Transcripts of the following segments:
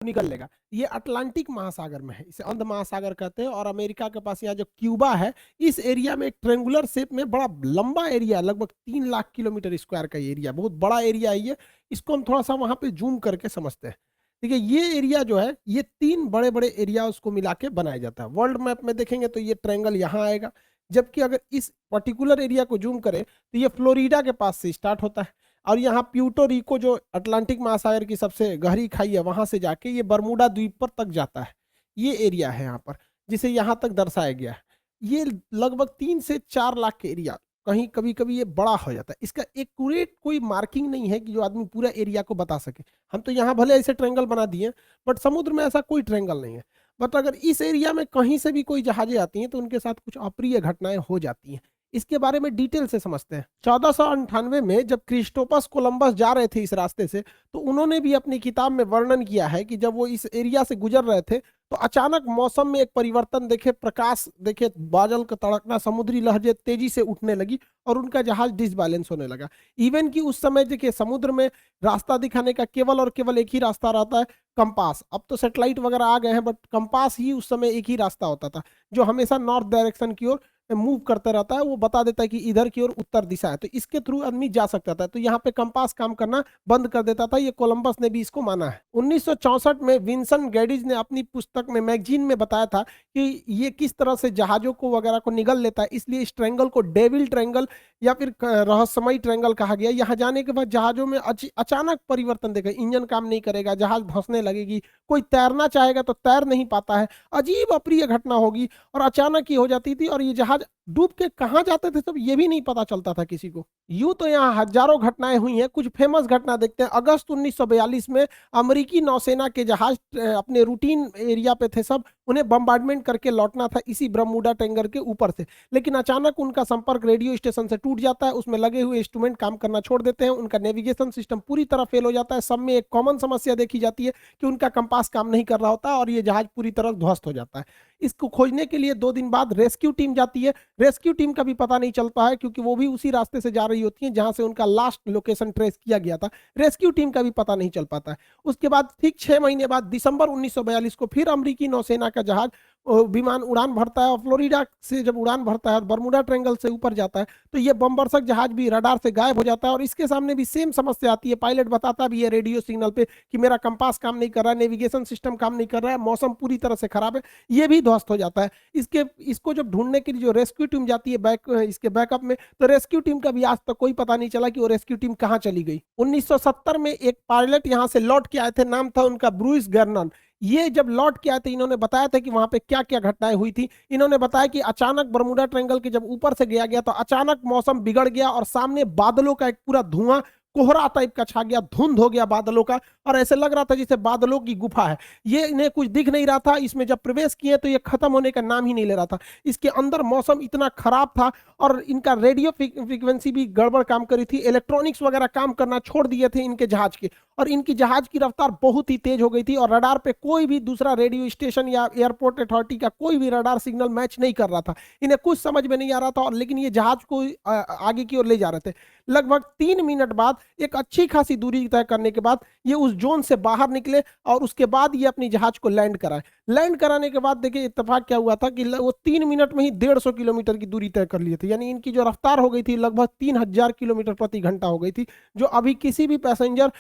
निकल लेगा। ये अटलांटिक महासागर में है, इसे अंध महासागर कहते हैं। और अमेरिका के पास यहाँ जो क्यूबा है, इस एरिया में एक ट्रेंगुलर शेप में बड़ा लंबा एरिया, लगभग 3 लाख किलोमीटर स्क्वायर का एरिया, बहुत बड़ा एरिया है ये। इसको हम थोड़ा सा वहां पे जूम करके समझते हैं। ठीक है, ये एरिया जो है, ये 3 बड़े बड़े एरिया उसको मिला के बनाया जाता है। वर्ल्ड मैप में देखेंगे तो ये ट्रायंगल यहाँ आएगा, जबकि अगर इस पर्टिकुलर एरिया को जूम करें तो ये फ्लोरिडा के पास से स्टार्ट होता है, और यहाँ प्यूर्टो रिको जो अटलांटिक महासागर की सबसे गहरी खाई है वहां से जाके ये बरमूडा द्वीप पर तक जाता है। ये एरिया है यहाँ पर, जिसे यहाँ तक दर्शाया गया है। ये लगभग 3 से 4 लाख के एरिया, कहीं कभी कभी ये बड़ा हो जाता है। इसका एक्यूरेट कोई मार्किंग नहीं है कि जो आदमी पूरा एरिया को बता सके। हम तो यहाँ भले ऐसे ट्रायंगल बना दिए, बट समुद्र में ऐसा कोई ट्रायंगल नहीं है। बट अगर इस एरिया में कहीं से भी कोई जहाजें आती हैं तो उनके साथ कुछ अप्रिय घटनाएं हो जाती हैं। इसके बारे में डिटेल से समझते हैं। 1498 में जब क्रिस्टोपस कोलंबस जा रहे थे इस रास्ते से, तो उन्होंने भी अपनी किताब में वर्णन किया है कि जब वो इस एरिया से गुजर रहे थे तो अचानक मौसम में एक परिवर्तन देखे, प्रकाश देखे, बादल का तड़कना, समुद्री लहरें तेजी से उठने लगी और उनका जहाज डिसबैलेंस होने लगा। इवन कि उस समय देखिए समुद्र में रास्ता दिखाने का केवल और केवल एक ही रास्ता रहता है, कंपास। अब तो सैटेलाइट वगैरह आ गए हैं, बट कंपास ही उस समय एक ही रास्ता होता था, जो हमेशा नॉर्थ डायरेक्शन की ओर मूव करता रहता है। वो बता देता है कि इधर की ओर उत्तर दिशा है, तो इसके थ्रू आदमी जा सकता था। तो यहाँ पे कंपास काम करना बंद कर देता था। ये कोलंबस ने भी इसको माना है। 1964 में विंसन गेडिज ने अपनी पुस्तक में, मैगजीन में बताया था कि ये किस तरह से जहाजों को वगैरह को निगल लेता है। इसलिए इस ट्रायंगल को डेविल ट्रायंगल या फिर रहस्यमयी ट्रायंगल कहा गया। यहाँ जाने के बाद जहाजों में अचानक परिवर्तन देखा, इंजन काम नहीं करेगा, जहाज धंसने लगेगी, कोई तैरना चाहेगा तो तैर नहीं पाता है, अजीब अप्रिय घटना होगी और अचानक ही हो जाती थी। और ये जहाज डूब के कहाँ जाते थे सब ये भी नहीं पता चलता था किसी को। यूं तो यहाँ हजारों घटनाएं हुई हैं। कुछ फेमस घटना देखते हैं। अगस्त 1942 में अमेरिकी नौसेना के जहाज अपने रूटीन एरिया पे थे सब, उन्हें बम्बार्डमेंट करके लौटना था इसी बरमूडा ट्रायंगल के ऊपर से। लेकिन अचानक उनका संपर्क रेडियो स्टेशन से टूट जाता है, उसमें लगे हुए इंस्ट्रूमेंट काम करना छोड़ देते हैं, उनका नेविगेशन सिस्टम पूरी तरह फेल हो जाता है। सब में एक कॉमन समस्या देखी जाती है कि उनका कंपास काम नहीं कर रहा होता और ये जहाज पूरी तरह ध्वस्त हो जाता है। इसको खोजने के लिए 2 दिन बाद रेस्क्यू टीम जाती है। रेस्क्यू टीम का भी पता नहीं चलता है, क्योंकि वो भी उसी रास्ते से जा रही होती है जहां से उनका लास्ट लोकेशन ट्रेस किया गया था। रेस्क्यू टीम का भी पता नहीं चल पाता है। उसके बाद ठीक 6 महीने बाद दिसंबर 1942 को फिर अमेरिकी नौसेना का जहाज विमान उड़ान भरता है, और फ्लोरिडा से जब उड़ान भरता है और बरमूडा ट्रायंगल से ऊपर जाता है तो ये बमबरसक जहाज भी रडार से गायब हो जाता है। और इसके सामने भी सेम समस्या आती है। पायलट बताता भी है रेडियो सिग्नल पे कि मेरा कंपास काम नहीं कर रहा है, नेविगेशन सिस्टम काम नहीं कर रहा है, मौसम पूरी तरह से खराब है, ये भी ध्वस्त हो जाता है। इसको जब ढूंढने के लिए जो रेस्क्यू टीम जाती है इसके बैकअप में, तो रेस्क्यू टीम का भी आज तक कोई पता नहीं चला कि वो रेस्क्यू टीम कहां चली गई। 1970 में एक पायलट यहां से लौट के आए थे, नाम था उनका ब्रूइस गर्नन। ये जब लौट के आए थे, इन्होंने बताया था कि वहां पे क्या क्या घटनाएं हुई थी। इन्होंने बताया कि अचानक बरमूडा ट्रायंगल के जब ऊपर से गया तो अचानक मौसम बिगड़ गया और सामने बादलों का एक पूरा धुआं, कोहरा टाइप का छा गया, धुंध हो गया बादलों का, और ऐसे लग रहा था जैसे बादलों की गुफा है। ये इन्हें कुछ दिख नहीं रहा था। इसमें जब प्रवेश किए तो ये खत्म होने का नाम ही नहीं ले रहा था। इसके अंदर मौसम इतना खराब था और इनका रेडियो फ्रीक्वेंसी भी गड़बड़ काम करी थी, इलेक्ट्रॉनिक्स वगैरह काम करना छोड़ दिए थे इनके जहाज के, और इनकी जहाज की रफ्तार बहुत ही तेज हो गई थी और रडार पे कोई भी दूसरा रेडियो स्टेशन या एयरपोर्ट अथॉरिटी का कोई भी रडार सिग्नल मैच नहीं कर रहा था। इन्हें कुछ समझ में नहीं आ रहा था, और लेकिन ये जहाज को आगे की ओर ले जा रहे थे। लगभग 3 मिनट बाद, एक अच्छी खासी दूरी तय करने के बाद, ये उस जोन से बाहर निकले और उसके बाद ये अपनी जहाज को लैंड कराए। लैंड कराने के बाद देखिए इत्तेफाक क्या हुआ था कि वो 3 मिनट में ही 150 किलोमीटर की दूरी तय कर लिए थे। यानी इनकी जो रफ्तार हो गई थी लगभग 3000 किलोमीटर प्रति घंटा हो गई थी, जो अभी किसी भी पैसेंजर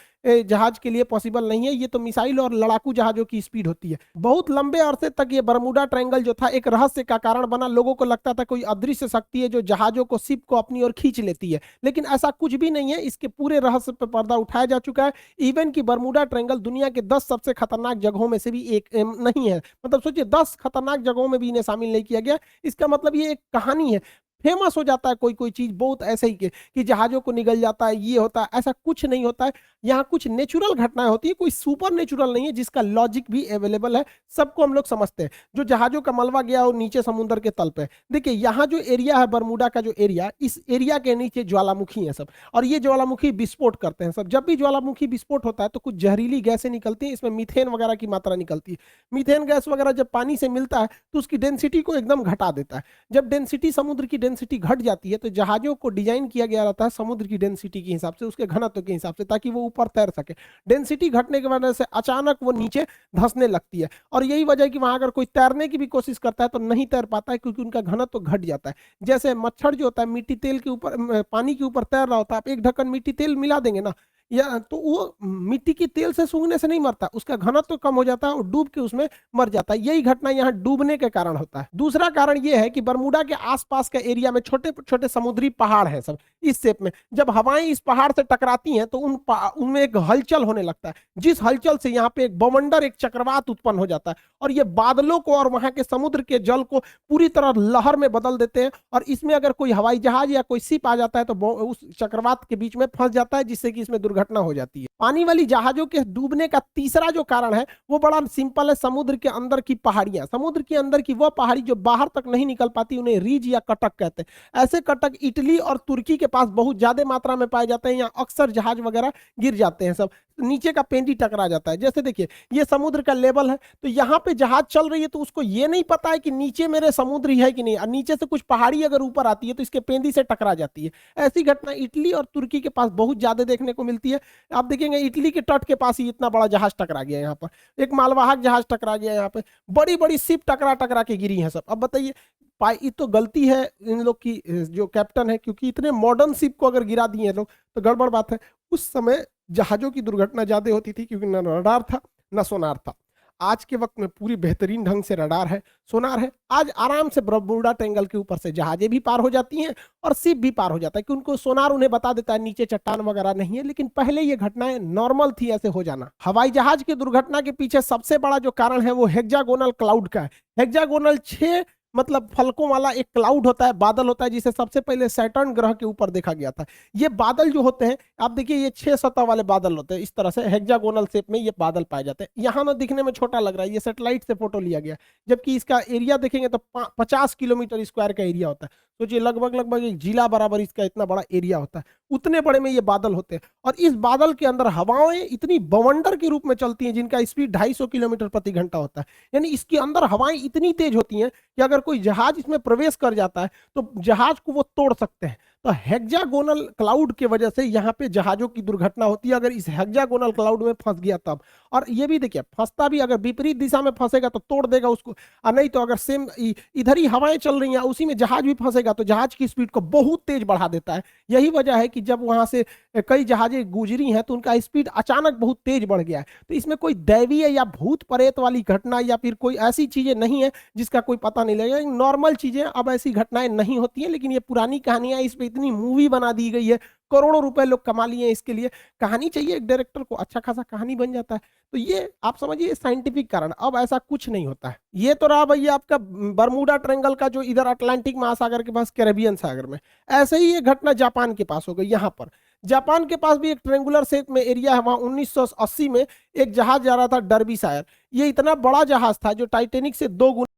जहाज के लिए पॉसिबल नहीं है। ये तो मिसाइल और लड़ाकू जहाजों की स्पीड होती है। बहुत लंबे अरसे तक ये बरमूडा ट्रायंगल जो था एक रहस्य का कारण बना। लोगों को लगता था कोई अदृश्य शक्ति है जो जहाजों को, शिप को अपनी ओर खींच लेती है, लेकिन ऐसा कुछ भी नहीं है। इसके पूरे रहस्य पर पर्दा उठाया जा चुका है। इवन की बरमूडा ट्रायंगल दुनिया के 10 सबसे खतरनाक जगहों में से भी एक नहीं है। मतलब सोचिए 10 खतरनाक जगहों में भी इन्हें शामिल नहीं किया गया। इसका मतलब ये एक कहानी है। फेमस हो जाता है कोई कोई चीज बहुत ऐसे ही कि जहाजों को निगल जाता है, ये होता है, ऐसा कुछ नहीं होता है। यहाँ कुछ नेचुरल घटनाएं होती है, कोई सुपर नेचुरल नहीं है, जिसका लॉजिक भी अवेलेबल है, सबको हम लोग समझते हैं। जो जहाजों का मलबा गया हो नीचे समुद्र के तल पे, देखिए यहाँ जो एरिया है बरमूडा का, जो एरिया, इस एरिया के नीचे ज्वालामुखी है सब, और ये ज्वालामुखी विस्फोट करते हैं सब। जब भी ज्वालामुखी विस्फोट होता है तो कुछ जहरीली गैसें निकलती हैं, इसमें मीथेन वगैरह की मात्रा निकलती है। मीथेन गैस वगैरह जब पानी से मिलता है तो उसकी डेंसिटी को एकदम घटा देता है। जब डेंसिटी, समुद्र की डेंसिटी घट जाती है तो जहाजों को डिजाइन किया गया रहता है समुद्र की डेंसिटी के हिसाब से, उसके घनत्व के हिसाब से, ताकि वो ऊपर तैर सके। डेंसिटी घटने की वजह से अचानक वो नीचे धंसने लगती है, और यही वजह है कि वहां अगर कोई तैरने की भी कोशिश करता है तो नहीं तैर पाता है, क्योंकि उनका घनत्व घट जाता है। जैसे मच्छर जो होता है मिट्टी तेल के ऊपर, पानी के ऊपर तैर रहा होता है, आप एक ढक्कन मिट्टी तेल मिला देंगे ना, या तो वो मिट्टी की तेल से सूंघने से नहीं मरता, उसका घनत्व तो कम हो जाता है और डूब के उसमें मर जाता है। यही घटना यहाँ डूबने के कारण होता है। दूसरा कारण ये है कि बरमूडा के आसपास के एरिया में छोटे छोटे समुद्री पहाड़ हैं सब इस शेप में। जब हवाएं इस पहाड़ से टकराती हैं तो उनमें एक हलचल होने लगता है, जिस हलचल से यहाँ पे एक बवंडर, एक चक्रवात उत्पन्न हो जाता है, और ये बादलों को और वहां के समुद्र के जल को पूरी तरह लहर में बदल देते हैं। और इसमें अगर कोई हवाई जहाज या कोई शिप आ जाता है तो उस चक्रवात के बीच में फंस जाता है, जिससे कि इसमें दुर्घटना हो जाती है। पानी वाली जहाजों के डूबने का तीसरा जो कारण है वो बड़ा सिंपल है, समुद्र के अंदर की पहाड़ियां। समुद्र के अंदर की वो पहाड़ी जो बाहर तक नहीं निकल पाती, उन्हें रीज या कटक कहते हैं। ऐसे कटक इटली और तुर्की के पास बहुत ज्यादा मात्रा में पाए जाते हैं। यहाँ अक्सर जहाज वगैरह गिर जाते हैं, सब नीचे का पेंडी टकरा जाता है। जैसे देखिए ये समुद्र का लेवल है, तो यहाँ पे जहाज चल रही है तो उसको ये नहीं पता है कि नीचे मेरे समुद्र ही है कि नहीं, और नीचे से कुछ पहाड़ी अगर ऊपर आती है तो इसके पेंदी से टकरा जाती है। ऐसी घटना इटली और तुर्की के पास बहुत ज्यादा देखने को मिलती है। आप देखेंगे इटली के तट के पास ही इतना बड़ा जहाज टकरा गया, यहाँ पर एक मालवाहक जहाज टकरा गया, यहाँ पे बड़ी बड़ी शिप टकरा टकरा के गिरी है सब। अब बताइए ये तो गलती है इन लोग की, जो कैप्टन है, क्योंकि इतने मॉडर्न शिप को अगर गिरा दिए लोग तो गड़बड़ बात है। उस समय जहाजों की दुर्घटना ज्यादा होती थी क्योंकि न रडार था न सोनार था। आज के वक्त में पूरी बेहतरीन ढंग से रडार है, सोनार है। आज आराम से बरमूडा ट्रायंगल के ऊपर से जहाजें भी पार हो जाती हैं और शिप भी पार हो जाता है, कि उनको सोनार उन्हें बता देता है नीचे चट्टान वगैरह नहीं है। लेकिन पहले ये घटनाएं नॉर्मल थी ऐसे हो जाना। हवाई जहाज की दुर्घटना के पीछे सबसे बड़ा जो कारण है वो हेक्सागोनल क्लाउड का है। हेक्सागोनल 6 मतलब फलकों वाला एक क्लाउड होता है, बादल होता है, जिसे सबसे पहले सैटर्न ग्रह के ऊपर देखा गया था। ये बादल जो होते हैं, आप देखिए ये 6 सतह वाले बादल होते हैं, इस तरह से हेक्सागोनल शेप में ये बादल पाए जाते हैं। यहाँ ना दिखने में छोटा लग रहा है, ये सैटेलाइट से फोटो लिया गया, जबकि इसका एरिया देखेंगे तो 50 किलोमीटर स्क्वायर का एरिया होता है। सोचिए लगभग लगभग एक जिला बराबर इसका इतना बड़ा एरिया होता है, उतने बड़े में ये बादल होते हैं। और इस बादल के अंदर हवाएं इतनी बवंडर के रूप में चलती हैं जिनका स्पीड 250 किलोमीटर प्रति घंटा होता है। यानी इसके अंदर हवाएं इतनी तेज होती हैं कि अगर कोई जहाज इसमें प्रवेश कर जाता है तो जहाज को वो तोड़ सकते हैं। तो हेक्सागोनल क्लाउड की वजह से यहाँ पे जहाजों की दुर्घटना होती है, अगर इस हेक्सागोनल क्लाउड में फंस गया तब। और ये भी देखिए फंसता भी, अगर विपरीत दिशा में फंसेगा तो तोड़ देगा उसको, और नहीं तो अगर सेम इधर ही हवाएं चल रही हैं उसी में जहाज भी फंसेगा तो जहाज की स्पीड को बहुत तेज बढ़ा देता है। यही वजह है कि जब वहां से कई जहाजें गुजरी हैं तो उनका स्पीड अचानक बहुत तेज बढ़ गया है। तो इसमें कोई दैवीय या भूत प्रेत वाली घटना या फिर कोई ऐसी चीजें नहीं है जिसका कोई पता नहीं लगेगा, नॉर्मल चीजें। अब ऐसी घटनाएं नहीं होती हैं, लेकिन ये पुरानी कहानियां, इस पे इतनी मूवी बना दी गई है, करोड़ों रुपए लोग कमा लिए इसके लिए। कहानी चाहिए एक डायरेक्टर को, अच्छा खासा कहानी बन जाता है। तो ये आप समझिए साइंटिफिक कारण। अब ऐसा कुछ नहीं होता है। ये तो रहा भैया आपका बरमूडा ट्रायंगल का, जो इधर अटलांटिक महासागर के पास कैरेबियन सागर में। ऐसे ही ये घटना जापान के पास हो गई। यहाँ पर जापान के पास भी एक ट्रेंगुलर शेप में एरिया है, वहां 1980 में एक जहाज जा रहा था डर्बीशायर। ये इतना बड़ा जहाज था जो टाइटेनिक से 2 गुना